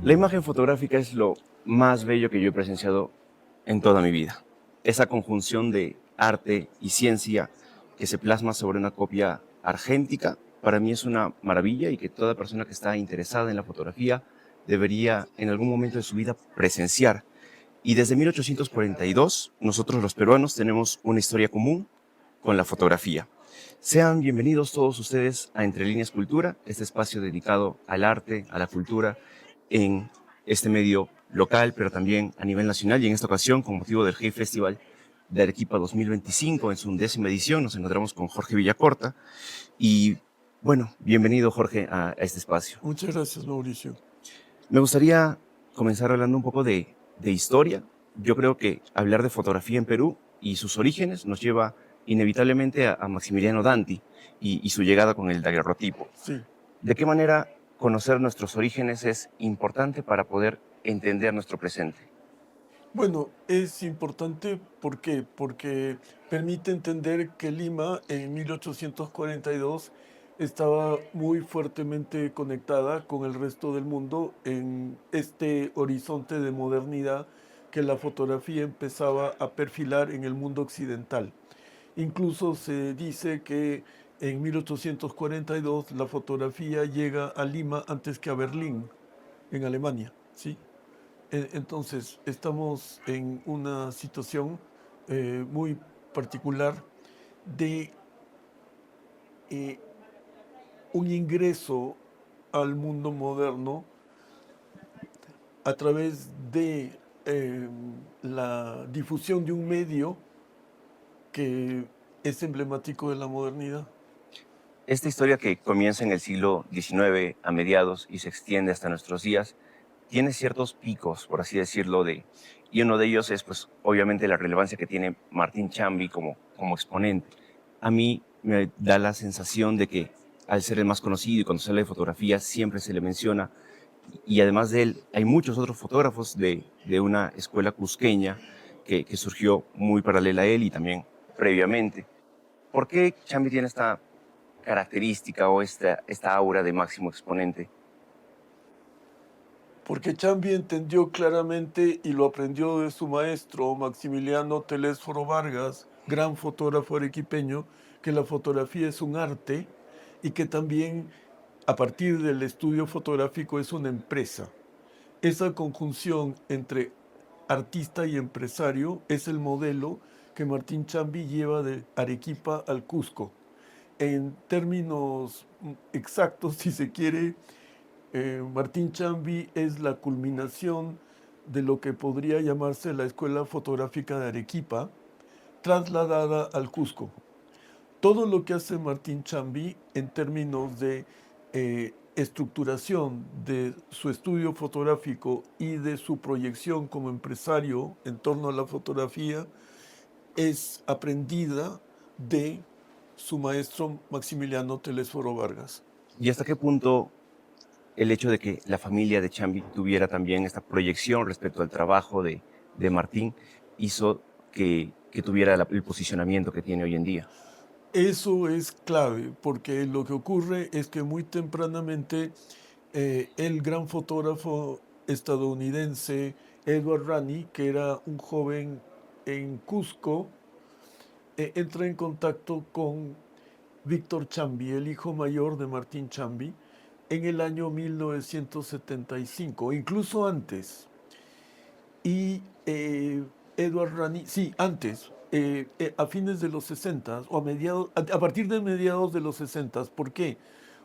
La imagen fotográfica es lo más bello que yo he presenciado en toda mi vida. Esa conjunción de arte y ciencia que se plasma sobre una copia argéntica, para mí es una maravilla y que toda persona que está interesada en la fotografía debería en algún momento de su vida presenciar. Y desde 1842, nosotros los peruanos tenemos una historia común con la fotografía. Sean bienvenidos todos ustedes a Entre Líneas Cultura, este espacio dedicado al arte, a la cultura, en este medio local, pero también a nivel nacional. Y en esta ocasión, con motivo del Hey Festival de Arequipa 2025, en su 10ª edición, nos encontramos con Jorge Villacorta. Y bueno, bienvenido Jorge a este espacio. Muchas gracias, Mauricio. Me gustaría comenzar hablando un poco de historia. Yo creo que hablar de fotografía en Perú y sus orígenes nos lleva inevitablemente a Maximiliano Danti y su llegada con el daguerrotipo. Sí. ¿De qué manera conocer nuestros orígenes es importante para poder entender nuestro presente? Bueno, es importante, ¿por qué? Porque permite entender que Lima en 1842 estaba muy fuertemente conectada con el resto del mundo en este horizonte de modernidad que la fotografía empezaba a perfilar en el mundo occidental. Incluso se dice que en 1842 la fotografía llega a Lima antes que a Berlín, en Alemania, ¿sí? Entonces, estamos en una situación muy particular de eh, un ingreso al mundo moderno a través de la difusión de un medio que es emblemático de la modernidad. Esta historia que comienza en el siglo XIX a mediados y se extiende hasta nuestros días, tiene ciertos picos, por así decirlo, y uno de ellos es, pues, obviamente la relevancia que tiene Martín Chambi como exponente. A mí me da la sensación de que al ser el más conocido y cuando se habla de fotografía siempre se le menciona, y además de él hay muchos otros fotógrafos de una escuela cusqueña que surgió muy paralela a él y también previamente. ¿Por qué Chambi tiene esta característica o esta aura de máximo exponente? Porque Chambi entendió claramente y lo aprendió de su maestro Maximiliano Telésforo Vargas, gran fotógrafo arequipeño, que la fotografía es un arte y que también a partir del estudio fotográfico es una empresa. Esa conjunción entre artista y empresario es el modelo que Martín Chambi lleva de Arequipa al Cusco. En términos exactos, si se quiere, Martín Chambi es la culminación de lo que podría llamarse la Escuela Fotográfica de Arequipa, trasladada al Cusco. Todo lo que hace Martín Chambi en términos de estructuración de su estudio fotográfico y de su proyección como empresario en torno a la fotografía es aprendida de su maestro Maximiliano Telésforo Vargas. ¿Y hasta qué punto el hecho de que la familia de Chambi tuviera también esta proyección respecto al trabajo de Martín hizo que tuviera el posicionamiento que tiene hoy en día? Eso es clave, porque lo que ocurre es que muy tempranamente el gran fotógrafo estadounidense Edward Rani, que era un joven en Cusco, entra en contacto con Víctor Chambi, el hijo mayor de Martín Chambi, en el año 1975, incluso antes. Y Edward Rani, sí, antes, a fines de los 60 o a partir de mediados de los 60. ¿Por qué?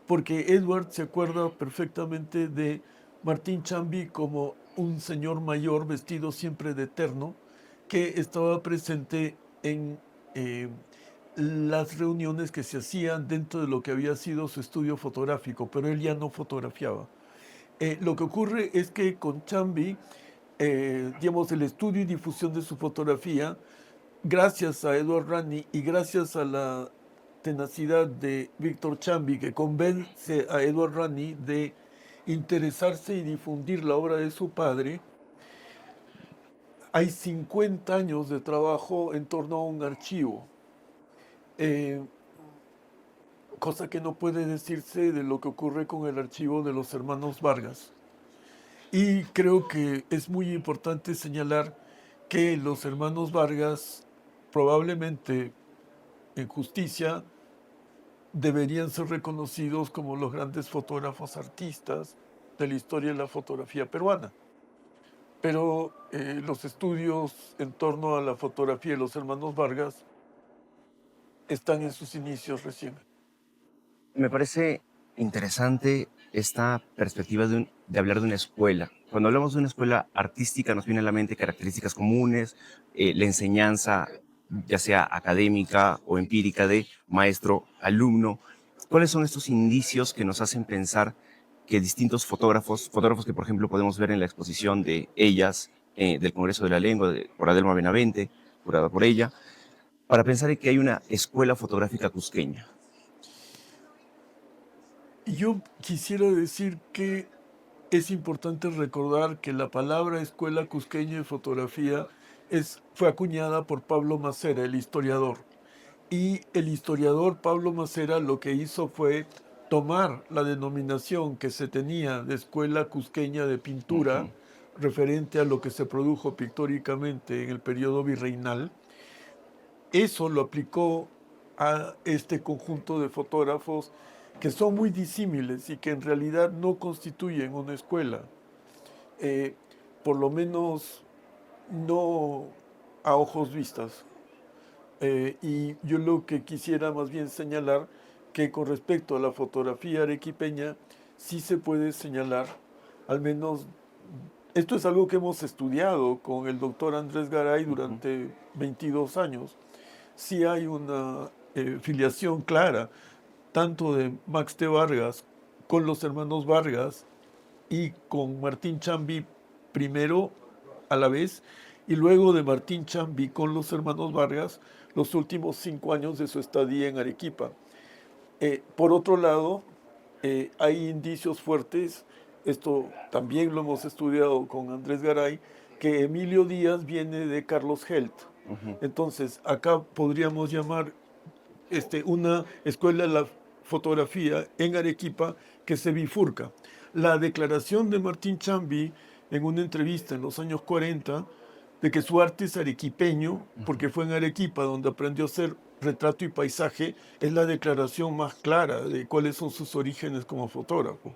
Porque Edward se acuerda perfectamente de Martín Chambi como un señor mayor vestido siempre de terno que estaba presente en las reuniones que se hacían dentro de lo que había sido su estudio fotográfico, pero él ya no fotografiaba. Lo que ocurre es que con Chambi, digamos, el estudio y difusión de su fotografía, gracias a Edward Rani y gracias a la tenacidad de Víctor Chambi, que convence a Edward Rani de interesarse y difundir la obra de su padre, hay 50 años de trabajo en torno a un archivo, eh, cosa que no puede decirse de lo que ocurre con el archivo de los hermanos Vargas. Y creo que es muy importante señalar que los hermanos Vargas, probablemente en justicia, deberían ser reconocidos como los grandes fotógrafos artistas de la historia de la fotografía peruana. Pero los estudios en torno a la fotografía de los hermanos Vargas están en sus inicios recién. Me parece interesante esta perspectiva de hablar de una escuela. Cuando hablamos de una escuela artística nos viene a la mente características comunes, la enseñanza, ya sea académica o empírica, de maestro-alumno. ¿Cuáles son estos indicios que nos hacen pensar que distintos fotógrafos que por ejemplo podemos ver en la exposición de ellas, del Congreso de la Lengua, por Adelma Benavente, curada por ella, para pensar en que hay una escuela fotográfica cusqueña? Y yo quisiera decir que es importante recordar que la palabra Escuela Cusqueña de Fotografía fue acuñada por Pablo Macera, el historiador. Y el historiador Pablo Macera lo que hizo fue tomar la denominación que se tenía de Escuela Cusqueña de Pintura, Ujú. referente a lo que se produjo pictóricamente en el periodo virreinal. Eso lo aplicó a este conjunto de fotógrafos que son muy disímiles y que en realidad no constituyen una escuela, eh, por lo menos no a ojos vistas. Y yo lo que quisiera más bien señalar que con respecto a la fotografía arequipeña sí se puede señalar, al menos esto es algo que hemos estudiado con el doctor Andrés Garay Ujú. durante 22 años, sí hay una filiación clara, tanto de Max T. Vargas con los hermanos Vargas y con Martín Chambi primero a la vez, y luego de Martín Chambi con los hermanos Vargas los últimos 5 años de su estadía en Arequipa. Por otro lado, hay indicios fuertes, esto también lo hemos estudiado con Andrés Garay, que Emilio Díaz viene de Carlos Helt. Ujú. Entonces, acá podríamos llamar una escuela de la fotografía en Arequipa que se bifurca. La declaración de Martín Chambi en una entrevista en los años 40 de que su arte es arequipeño, porque fue en Arequipa donde aprendió a hacer retrato y paisaje, es la declaración más clara de cuáles son sus orígenes como fotógrafo.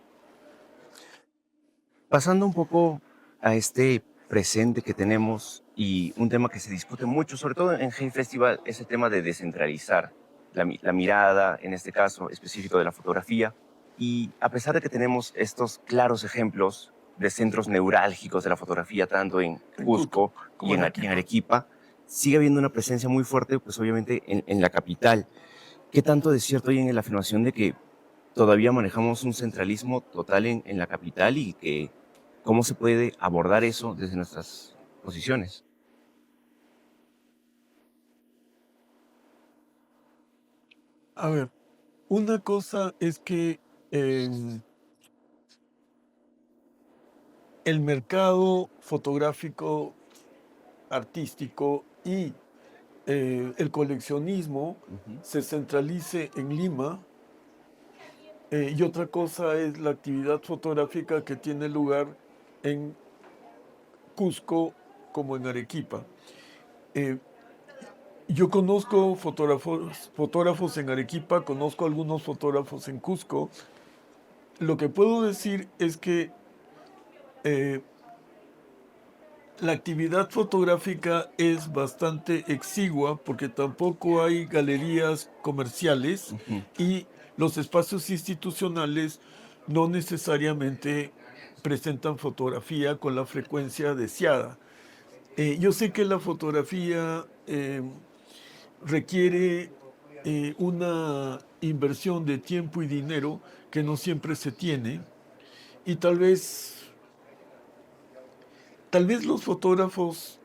Pasando un poco a este presente que tenemos y un tema que se discute mucho, sobre todo en Hey Festival, es el tema de descentralizar la mirada, en este caso específico de la fotografía. Y a pesar de que tenemos estos claros ejemplos de centros neurálgicos de la fotografía, tanto en En Cusco, Cusco y como en y en Arequipa. Arequipa, sigue habiendo una presencia muy fuerte, pues obviamente en la capital. ¿Qué tanto de cierto hay en la afirmación de que todavía manejamos un centralismo total en la capital y que cómo se puede abordar eso desde nuestras posiciones? A ver, una cosa es que em, el mercado fotográfico artístico y el coleccionismo Ujú. se centralice en Lima, y otra cosa es la actividad fotográfica que tiene lugar en Cusco como en Arequipa. Eh, yo conozco fotógrafos en Arequipa, conozco algunos fotógrafos en Cusco. Lo que puedo decir es que eh, la actividad fotográfica es bastante exigua porque tampoco hay galerías comerciales Ujú. y los espacios institucionales no necesariamente presentan fotografía con la frecuencia deseada. Yo sé que la fotografía requiere una inversión de tiempo y dinero que no siempre se tiene y tal vez los fotógrafos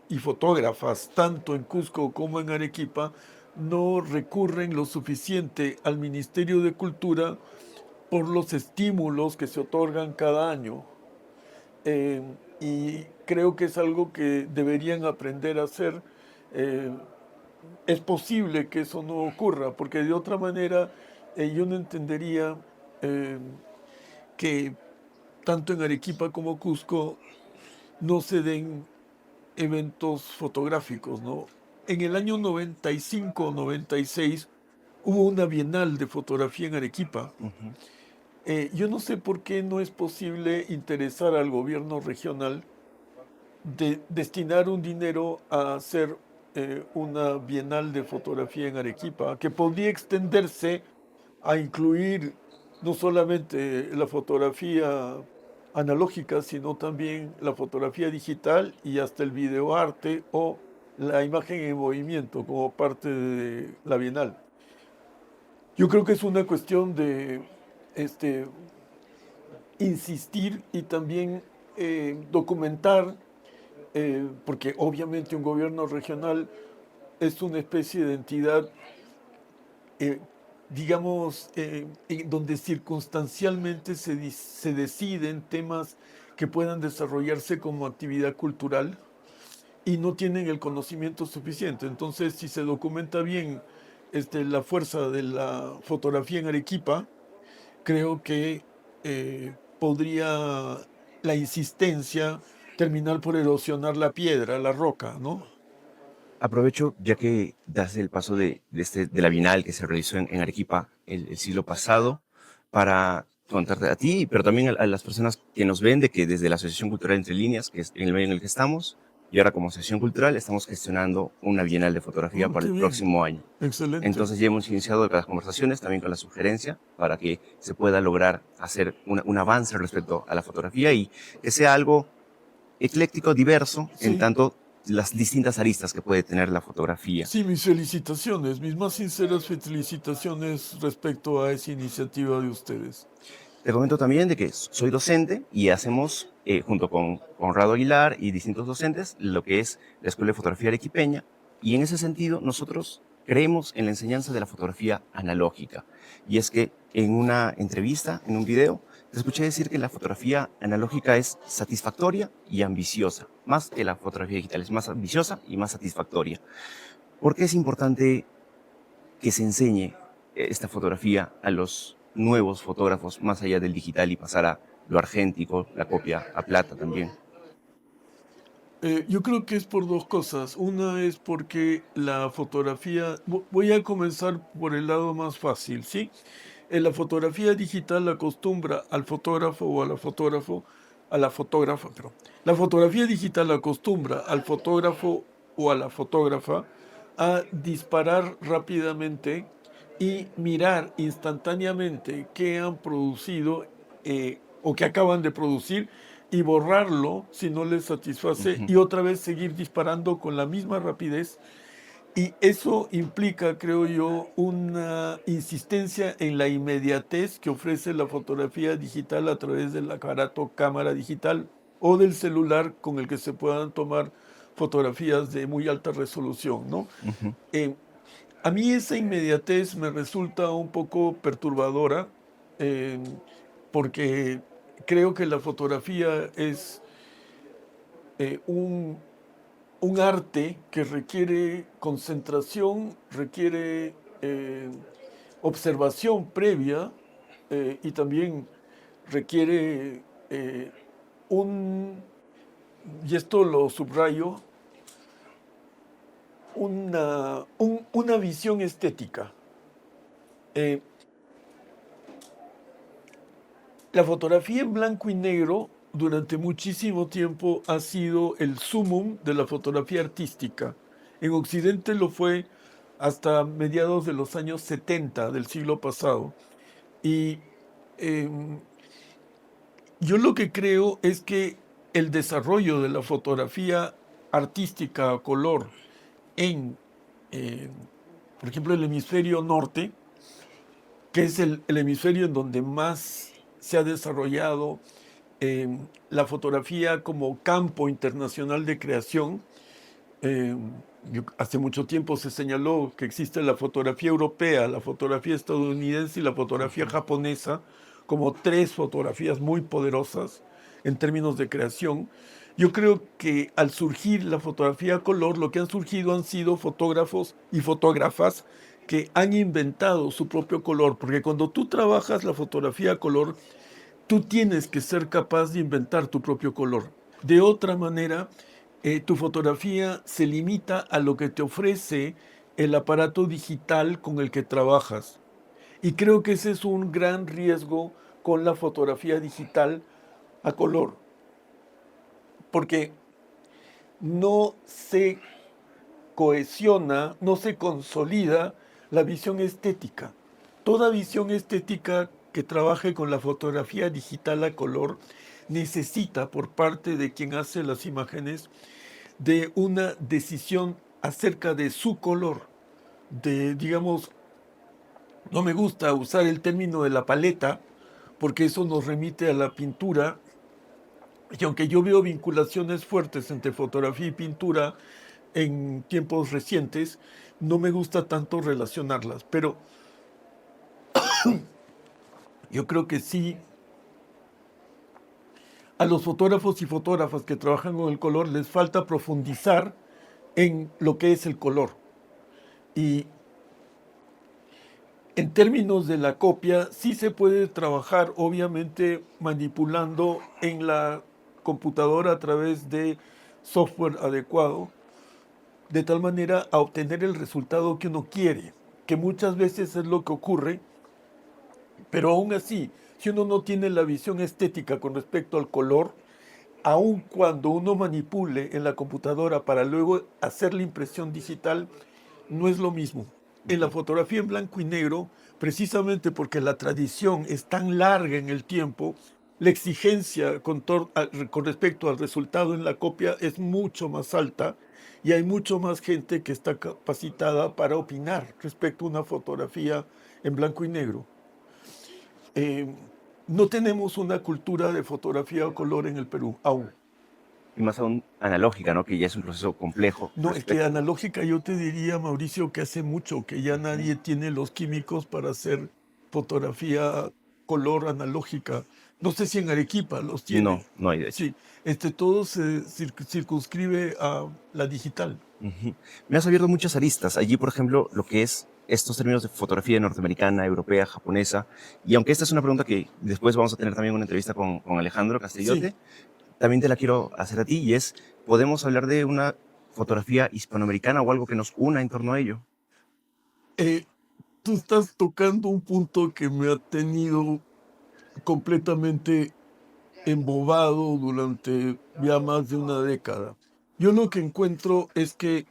y fotógrafas, tanto en Cusco como en Arequipa, no recurren lo suficiente al Ministerio de Cultura por los estímulos que se otorgan cada año. Y creo que es algo que deberían aprender a hacer. Eh, es posible que eso no ocurra, porque de otra manera yo no entendería eh, que tanto en Arequipa como Cusco no se den eventos fotográficos, ¿no? En el año 95 o 96 hubo una bienal de fotografía en Arequipa. Ujú. Yo no sé por qué no es posible interesar al gobierno regional de destinar un dinero a hacer una bienal de fotografía en Arequipa, que podría extenderse a incluir no solamente la fotografía analógica, sino también la fotografía digital y hasta el videoarte o la imagen en movimiento como parte de la bienal. Yo creo que es una cuestión de este, insistir y también documentar, porque obviamente un gobierno regional es una especie de entidad, eh, digamos, en donde circunstancialmente se deciden temas que puedan desarrollarse como actividad cultural y no tienen el conocimiento suficiente. Entonces, si se documenta bien la fuerza de la fotografía en Arequipa, creo que podría la insistencia terminar por erosionar la piedra, la roca, ¿no? Aprovecho, ya que das el paso de la Bienal que se realizó en Arequipa el siglo pasado, para contarte a ti, pero también a las personas que nos ven, de que desde la Asociación Cultural Entre Líneas, que es en el medio en el que estamos, y ahora como Asociación Cultural, estamos gestionando una Bienal de fotografía Oh, para qué el bien, próximo año. excelente. Entonces ya hemos iniciado las conversaciones también con la sugerencia para que se pueda lograr hacer un avance respecto a la fotografía y que sea algo ecléctico, diverso, en Sí, tanto las distintas aristas que puede tener la fotografía. sí, mis felicitaciones, mis más sinceras felicitaciones respecto a esa iniciativa de ustedes. Te comento también de que soy docente y hacemos, junto con Conrado Aguilar y distintos docentes, lo que es la Escuela de Fotografía Arequipeña. Y en ese sentido, nosotros creemos en la enseñanza de la fotografía analógica. Y es que en una entrevista, en un video, te escuché decir que la fotografía analógica es satisfactoria y ambiciosa, más que la fotografía digital, es más ambiciosa y más satisfactoria. ¿Por qué es importante que se enseñe esta fotografía a los nuevos fotógrafos más allá del digital y pasar a lo argéntico, la copia a plata también? Yo creo que es por dos cosas. Una es porque la fotografía, voy a comenzar por el lado más fácil, ¿sí? En la fotografía digital acostumbra al fotógrafo o a la fotógrafo, a la fotógrafa, perdón. La fotografía digital acostumbra al fotógrafo o a la fotógrafa a disparar rápidamente y mirar instantáneamente qué han producido o qué acaban de producir y borrarlo si no les satisface Ujú. y otra vez seguir disparando con la misma rapidez y eso implica, creo yo, una insistencia en la inmediatez que ofrece la fotografía digital a través del aparato cámara digital o del celular con el que se puedan tomar fotografías de muy alta resolución, ¿no? Ujú. Eh, a mí esa inmediatez me resulta un poco perturbadora eh, porque creo que la fotografía es un arte que requiere concentración, requiere observación previa y también requiere eh, un, y esto lo subrayo, una visión estética. Eh, la fotografía en blanco y negro durante muchísimo tiempo ha sido el sumum de la fotografía artística. En Occidente lo fue hasta mediados de los años 70 del siglo pasado. Y em, yo lo que creo es que el desarrollo de la fotografía artística a color en, eh, por ejemplo, el hemisferio norte, que es el hemisferio en donde más se ha desarrollado la fotografía como campo internacional de creación. Hace mucho tiempo se señaló que existe la fotografía europea, la fotografía estadounidense y la fotografía Ujú. japonesa como tres fotografías muy poderosas en términos de creación. Yo creo que al surgir la fotografía a color, lo que han surgido han sido fotógrafos y fotógrafas que han inventado su propio color, porque cuando tú trabajas la fotografía a color, tú tienes que ser capaz de inventar tu propio color. De otra manera, tu fotografía se limita a lo que te ofrece el aparato digital con el que trabajas. Y creo que ese es un gran riesgo con la fotografía digital a color, porque no se cohesiona, no se consolida la visión estética. Toda visión estética que trabaje con la fotografía digital a color necesita por parte de quien hace las imágenes de una decisión acerca de su color, de, digamos, no me gusta usar el término de la paleta, porque eso nos remite a la pintura, y aunque yo veo vinculaciones fuertes entre fotografía y pintura en tiempos recientes, no me gusta tanto relacionarlas, pero yo creo que sí, a los fotógrafos y fotógrafas que trabajan con el color les falta profundizar en lo que es el color. Y en términos de la copia, sí se puede trabajar, obviamente, manipulando en la computadora a través de software adecuado, de tal manera a obtener el resultado que uno quiere, que muchas veces es lo que ocurre, pero aún así, si uno no tiene la visión estética con respecto al color, aun cuando uno manipule en la computadora para luego hacer la impresión digital, no es lo mismo. En la fotografía en blanco y negro, precisamente porque la tradición es tan larga en el tiempo, la exigencia con respecto al resultado en la copia es mucho más alta y hay mucho más gente que está capacitada para opinar respecto a una fotografía en blanco y negro. Eh, no tenemos una cultura de fotografía a color en el Perú aún. Y más aún analógica, ¿no? Que ya es un proceso complejo No, es que respecto. analógica yo te diría, Mauricio, que hace mucho que ya nadie tiene los químicos para hacer fotografía color analógica. No sé si en Arequipa los tienen. No, no hay de hecho. Sí, todo se circunscribe a la digital. Ujú. Me has abierto muchas aristas. Allí, por ejemplo, lo que es estos términos de fotografía norteamericana, europea, japonesa. Y aunque esta es una pregunta que después vamos a tener también una entrevista con Alejandro Sí, Castellote, también te la quiero hacer a ti y es, ¿podemos hablar de una fotografía hispanoamericana o algo que nos una en torno a ello? eh, tú estás tocando un punto que me ha tenido completamente embobado durante ya más de una década. Yo lo que encuentro es que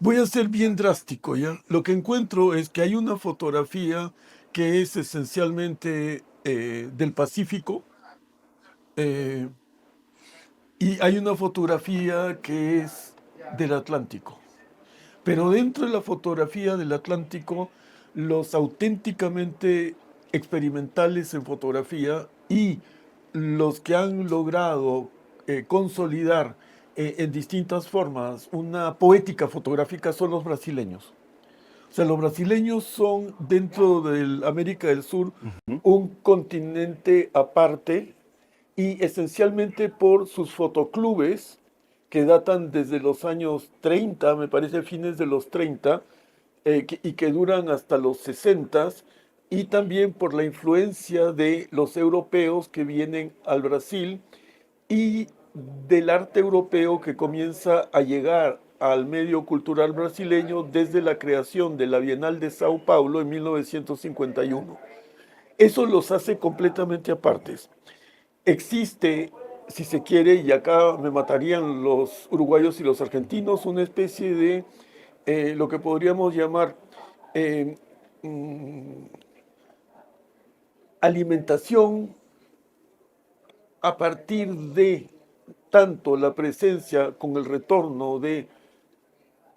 voy a ser bien drástico, ¿ya? Lo que encuentro es que hay una fotografía que es esencialmente del Pacífico eh, y hay una fotografía que es del Atlántico. Pero dentro de la fotografía del Atlántico, los auténticamente experimentales en fotografía y los que han logrado consolidar en distintas formas una poética fotográfica son los brasileños. O sea, los brasileños son dentro de América del Sur Ujú. un continente aparte y esencialmente por sus fotoclubes que datan desde los años 30, me parece fines de los 30, y que duran hasta los 60, y también por la influencia de los europeos que vienen al Brasil y del arte europeo que comienza a llegar al medio cultural brasileño desde la creación de la Bienal de Sao Paulo en 1951. Eso los hace completamente apartes. Existe, si se quiere, y acá me matarían los uruguayos y los argentinos, una especie de lo que podríamos llamar eh, mm, alimentación a partir de tanto la presencia con el retorno de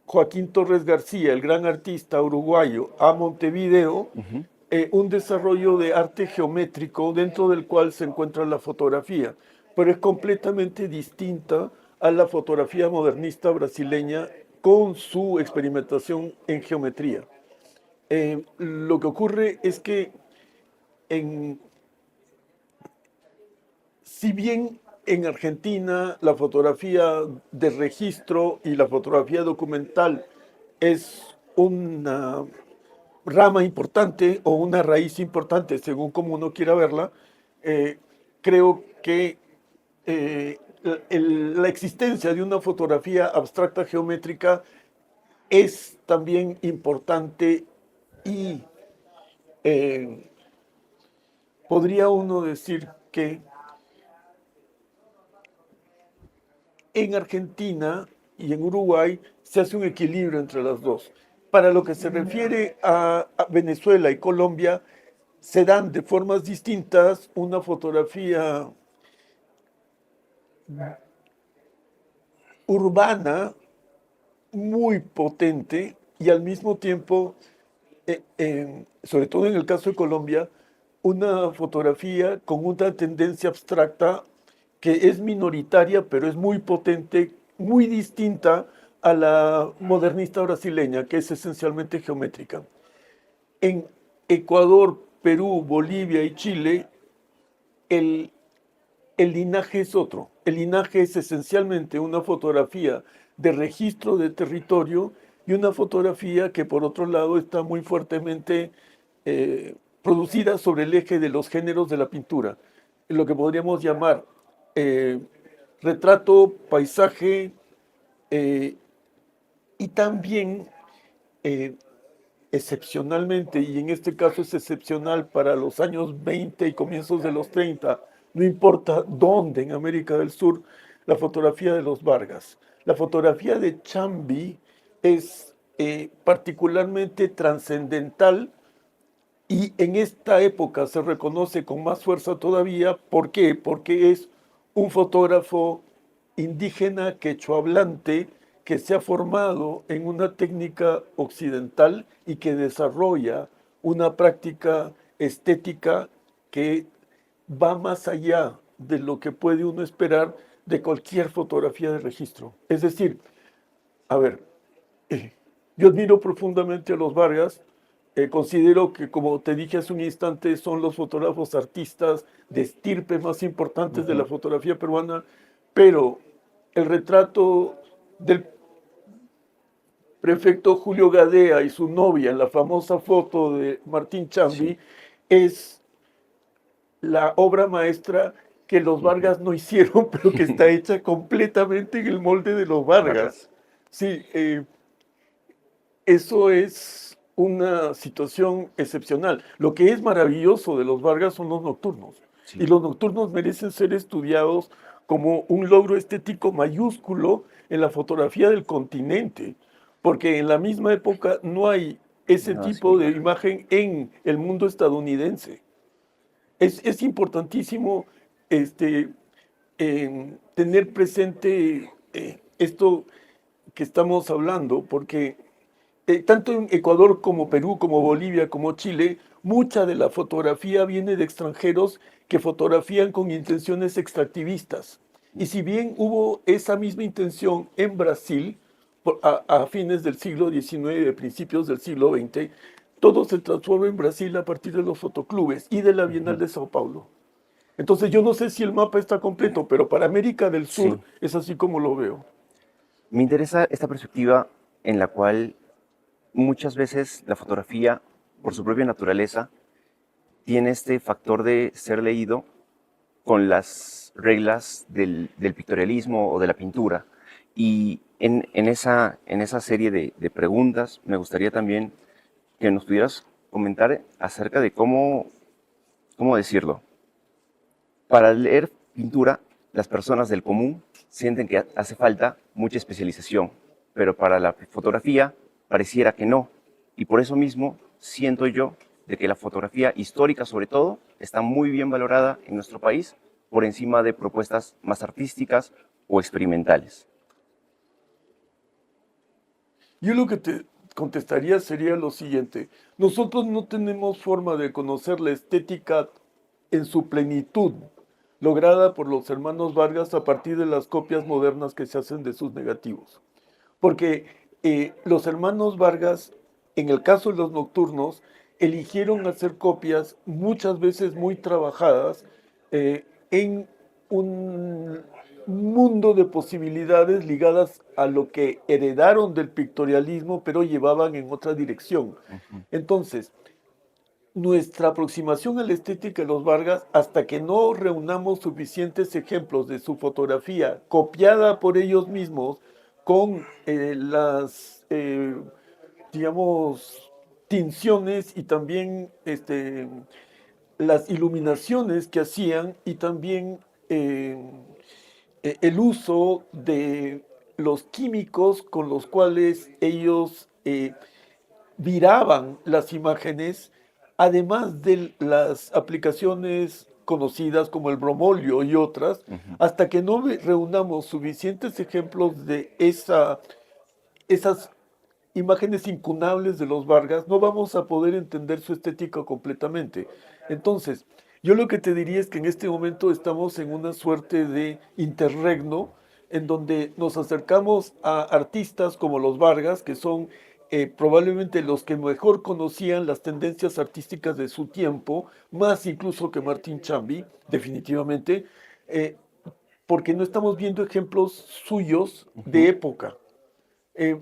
Joaquín Torres García, el gran artista uruguayo, a Montevideo, Ujú. un desarrollo de arte geométrico dentro del cual se encuentra la fotografía, pero es completamente distinta a la fotografía modernista brasileña con su experimentación en geometría. Lo que ocurre es que en, si bien en Argentina la fotografía de registro y la fotografía documental es una rama importante o una raíz importante, según como uno quiera verla, eh, creo que la existencia de una fotografía abstracta geométrica es también importante y eh, podría uno decir que en Argentina y en Uruguay se hace un equilibrio entre las dos. Para lo que se refiere a Venezuela y Colombia, se dan de formas distintas una fotografía urbana muy potente y al mismo tiempo, sobre todo en el caso de Colombia, una fotografía con una tendencia abstracta que es minoritaria, pero es muy potente, muy distinta a la modernista brasileña, que es esencialmente geométrica. En Ecuador, Perú, Bolivia y Chile, el, el linaje es otro. El linaje es esencialmente una fotografía de registro de territorio y una fotografía que por otro lado está muy fuertemente producida sobre el eje de los géneros de la pintura, lo que podríamos llamar eh, retrato, paisaje eh, y también eh, excepcionalmente, y en este caso es excepcional para los años 20 y comienzos de los 30, no importa dónde en América del Sur, la fotografía de los Vargas. La fotografía de Chambi es particularmente trascendental y en esta época se reconoce con más fuerza todavía. ¿Por qué? Porque es un fotógrafo indígena quechohablante que se ha formado en una técnica occidental y que desarrolla una práctica estética que va más allá de lo que puede uno esperar de cualquier fotografía de registro. Es decir, a ver, yo admiro profundamente a los Vargas. Considero que, como te dije hace un instante, son los fotógrafos artistas de estirpe más importantes de la fotografía peruana, pero el retrato del prefecto Julio Gadea y su novia en la famosa foto de Martín Chambi Sí. es la obra maestra que los Vargas no hicieron, pero que está hecha completamente en el molde de los Vargas. Vargas. Sí, eso es una situación excepcional. Lo que es maravilloso de los Vargas son los nocturnos. Y Sí. los nocturnos merecen ser estudiados como un logro estético mayúsculo en la fotografía del continente, porque en la misma época no hay ese Nada tipo de similar. imagen en el mundo estadounidense. Es importantísimo este, tener presente esto que estamos hablando, porque tanto en Ecuador como Perú, como Bolivia, como Chile, mucha de la fotografía viene de extranjeros que fotografían con intenciones extractivistas. Y si bien hubo esa misma intención en Brasil a fines del siglo XIX, de principios del siglo XX, todo se transforma en Brasil a partir de los fotoclubes y de la Bienal Ujú. de Sao Paulo. Entonces yo no sé si el mapa está completo, pero para América del Sur Sí. es así como lo veo. Me interesa esta perspectiva en la cual muchas veces la fotografía, por su propia naturaleza, tiene este factor de ser leído con las reglas del pictorialismo o de la pintura. Y en esa serie de preguntas me gustaría también que nos pudieras comentar acerca de cómo decirlo. Para leer pintura, las personas del común sienten que hace falta mucha especialización, pero para la fotografía pareciera que no. Y por eso mismo siento yo de que la fotografía histórica, sobre todo, está muy bien valorada en nuestro país por encima de propuestas más artísticas o experimentales. Yo lo que te contestaría sería lo siguiente. Nosotros no tenemos forma de conocer la estética en su plenitud, lograda por los hermanos Vargas a partir de las copias modernas que se hacen de sus negativos. Porque los hermanos Vargas, en el caso de los nocturnos, eligieron hacer copias muchas veces muy trabajadas en un mundo de posibilidades ligadas a lo que heredaron del pictorialismo, pero llevaban en otra dirección. Ujú. Entonces, nuestra aproximación a la estética de los Vargas, hasta que no reunamos suficientes ejemplos de su fotografía copiada por ellos mismos con digamos, tinciones y también las iluminaciones que hacían y también el uso de los químicos con los cuales ellos viraban las imágenes, además de las aplicaciones conocidas como el bromolio y otras, Ujú. hasta que no reunamos suficientes ejemplos de esas imágenes incunables de los Vargas, no vamos a poder entender su estética completamente. Entonces, yo lo que te diría es que en este momento estamos en una suerte de interregno en donde nos acercamos a artistas como los Vargas, que son probablemente los que mejor conocían las tendencias artísticas de su tiempo, más incluso que Martín Chambi, definitivamente, eh, porque no estamos viendo ejemplos suyos de Ujú. época. Eh,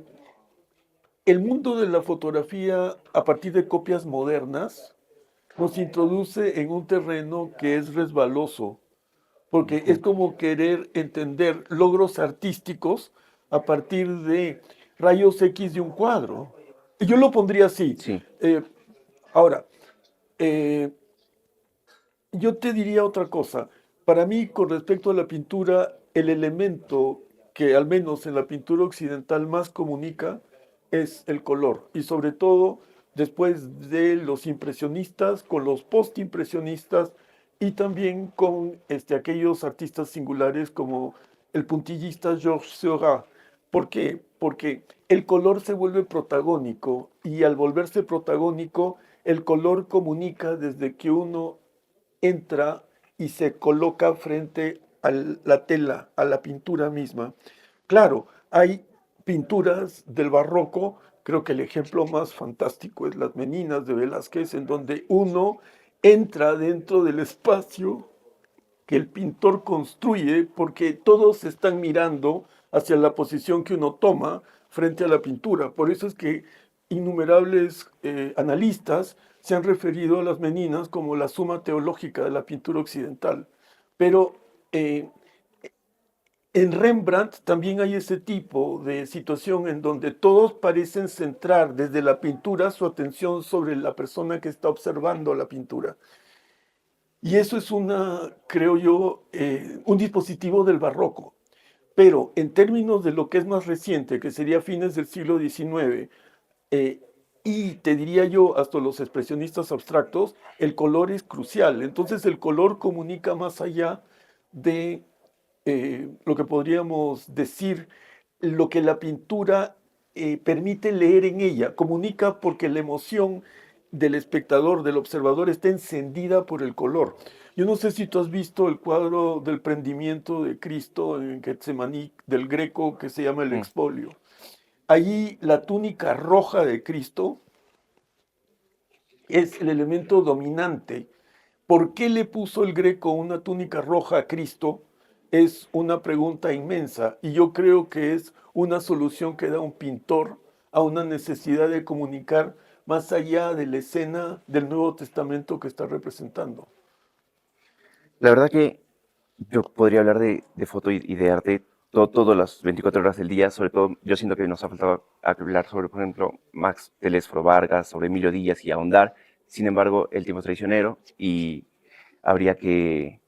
el mundo de la fotografía a partir de copias modernas nos introduce en un terreno que es resbaloso, porque es Ujú. como querer entender logros artísticos a partir de rayos X de un cuadro. Y yo lo pondría así. Sí. Eh, ahora, eh, yo te diría otra cosa. Para mí, con respecto a la pintura, el elemento que al menos en la pintura occidental más comunica es el color. Y sobre todo después de los impresionistas, con los postimpresionistas y también con aquellos artistas singulares como el puntillista Georges Seurat. ¿Por qué? Porque el color se vuelve protagónico y al volverse protagónico, el color comunica desde que uno entra y se coloca frente a la tela, a la pintura misma. Claro, hay pinturas del barroco, creo que el ejemplo más fantástico es Las Meninas de Velázquez, en donde uno entra dentro del espacio que el pintor construye porque todos están mirando hacia la posición que uno toma frente a la pintura. Por eso es que innumerables analistas se han referido a las Meninas como la suma teológica de la pintura occidental. Pero eh, en Rembrandt también hay ese tipo de situación en donde todos parecen centrar desde la pintura su atención sobre la persona que está observando la pintura. Y eso es creo yo, un dispositivo del barroco. Pero en términos de lo que es más reciente, que sería fines del siglo XIX, eh, y te diría yo hasta los expresionistas abstractos, el color es crucial. Entonces el color comunica más allá de lo que podríamos decir, lo que la pintura permite leer en ella. Comunica porque la emoción del espectador, del observador, está encendida por el color. Yo no sé si tú has visto el cuadro del prendimiento de Cristo en Getsemaní del Greco que se llama el Mm. expolio. Allí la túnica roja de Cristo es el elemento dominante. ¿Por qué le puso el Greco una túnica roja a Cristo? Es una pregunta inmensa y yo creo que es una solución que da un pintor a una necesidad de comunicar más allá de la escena del Nuevo Testamento que está representando. La verdad que yo podría hablar de foto y de arte todas las 24 horas del día. Sobre todo, yo siento que nos ha faltado hablar sobre, por ejemplo, Max Telesforo Vargas, sobre Emilio Díaz y ahondar. Sin embargo, el tiempo es traicionero y habría que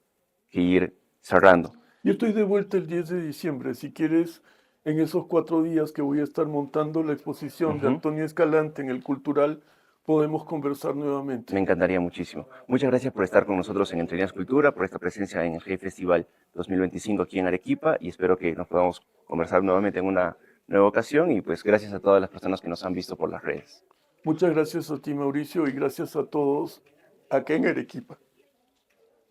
ir cerrando. Yo estoy de vuelta el 10 de diciembre. Si quieres, en esos 4 días que voy a estar montando la exposición de Ujú. Antonio Escalante en el Cultural, podemos conversar Me nuevamente. encantaría muchísimo. Muchas gracias por estar con nosotros en Entre Líneas Cultura, por esta presencia en el G Festival 2025 aquí en Arequipa y espero que nos podamos conversar nuevamente en una nueva ocasión y pues gracias a todas las personas que nos han visto por las redes. Muchas gracias a ti, Mauricio, y gracias a todos acá en Arequipa.